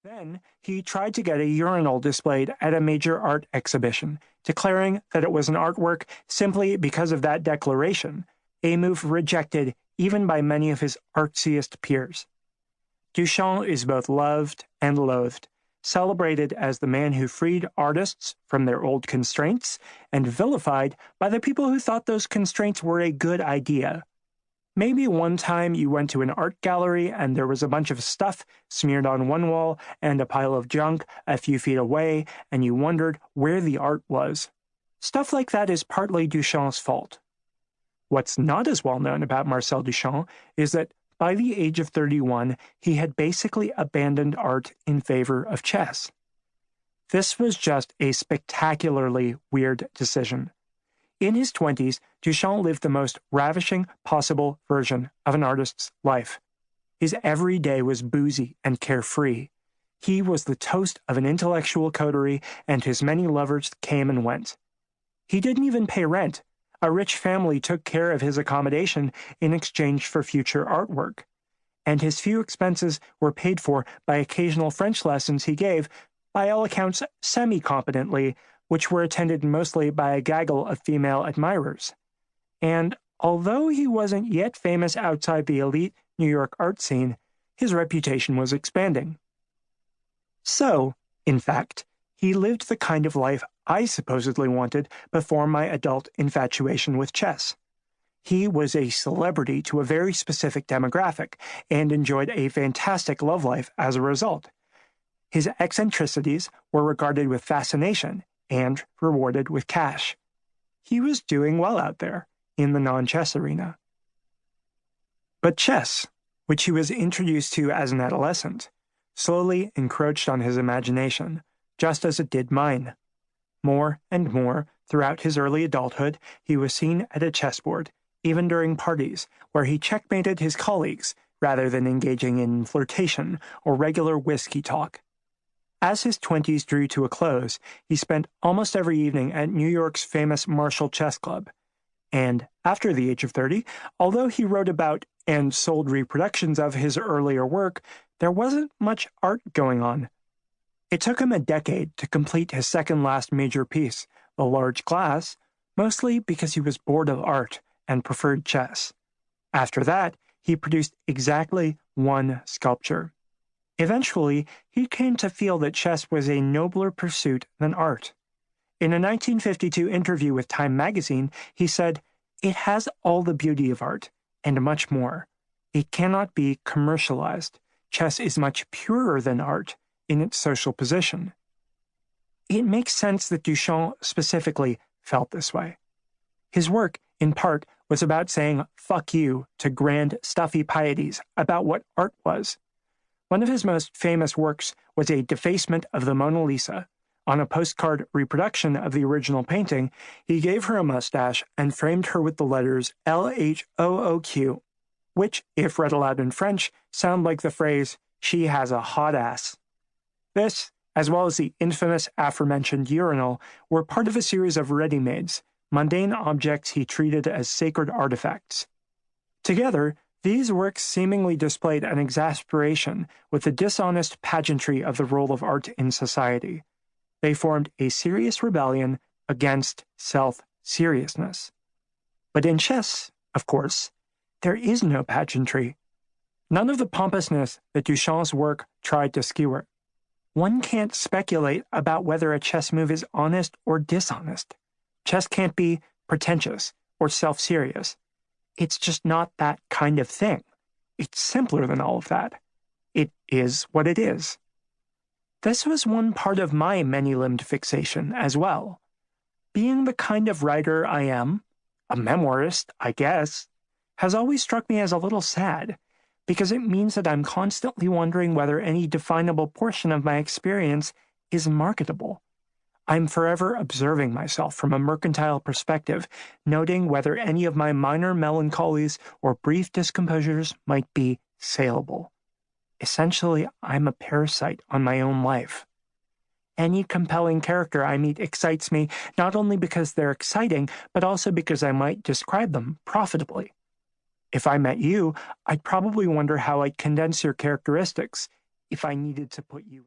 Then he tried to get a urinal displayed at a major art exhibition, declaring that it was an artwork simply because of that declaration, a move rejected even by many of his artsiest peers. Duchamp is both loved and loathed, celebrated as the man who freed artists from their old constraints, and vilified by the people who thought those constraints were a good idea. Maybe one time you went to an art gallery and there was a bunch of stuff smeared on one wall and a pile of junk a few feet away, and you wondered where the art was. Stuff like that is partly Duchamp's fault. What's not as well known about Marcel Duchamp is that by the age of 31, he had basically abandoned art in favor of chess. This was just a spectacularly weird decision. In his 20s, Duchamp lived the most ravishing possible version of an artist's life. His every day was boozy and carefree. He was the toast of an intellectual coterie, and his many lovers came and went. He didn't even pay rent. A rich family took care of his accommodation in exchange for future artwork, and his few expenses were paid for by occasional French lessons he gave, by all accounts semi-competently, which were attended mostly by a gaggle of female admirers. And although he wasn't yet famous outside the elite New York art scene, his reputation was expanding. So, in fact, he lived the kind of life I supposedly wanted before my adult infatuation with chess. He was a celebrity to a very specific demographic and enjoyed a fantastic love life as a result. His eccentricities were regarded with fascination and rewarded with cash. He was doing well out there in the non-chess arena. But chess, which he was introduced to as an adolescent, slowly encroached on his imagination, just as it did mine. More and more, throughout his early adulthood, he was seen at a chessboard, even during parties, where he checkmated his colleagues rather than engaging in flirtation or regular whiskey talk. As his 20s drew to a close, he spent almost every evening at New York's famous Marshall Chess Club. And after the age of 30, although he wrote about and sold reproductions of his earlier work, there wasn't much art going on. It took him a decade to complete his second-last major piece, The Large Glass, mostly because he was bored of art and preferred chess. After that, he produced exactly one sculpture. Eventually, he came to feel that chess was a nobler pursuit than art. In a 1952 interview with Time magazine, he said, "It has all the beauty of art, and much more. It cannot be commercialized. Chess is much purer than art in its social position." It makes sense that Duchamp specifically felt this way. His work, in part, was about saying "fuck you" to grand, stuffy pieties about what art was. One of his most famous works was a defacement of the Mona Lisa. On a postcard reproduction of the original painting, he gave her a mustache and framed her with the letters LHOOQ, which, if read aloud in French, sound like the phrase, "she has a hot ass." This, as well as the infamous aforementioned urinal, were part of a series of ready-mades, mundane objects he treated as sacred artifacts. Together, these works seemingly displayed an exasperation with the dishonest pageantry of the role of art in society. They formed a serious rebellion against self-seriousness. But in chess, of course, there is no pageantry. None of the pompousness that Duchamp's work tried to skewer. One can't speculate about whether a chess move is honest or dishonest. Chess can't be pretentious or self-serious. It's just not that kind of thing. It's simpler than all of that. It is what it is. This was one part of my many-limbed fixation as well. Being the kind of writer I am, a memoirist, I guess, has always struck me as a little sad, because it means that I'm constantly wondering whether any definable portion of my experience is marketable. I'm forever observing myself from a mercantile perspective, noting whether any of my minor melancholies or brief discomposures might be saleable. Essentially, I'm a parasite on my own life. Any compelling character I meet excites me, not only because they're exciting, but also because I might describe them profitably. If I met you, I'd probably wonder how I'd condense your characteristics if I needed to put you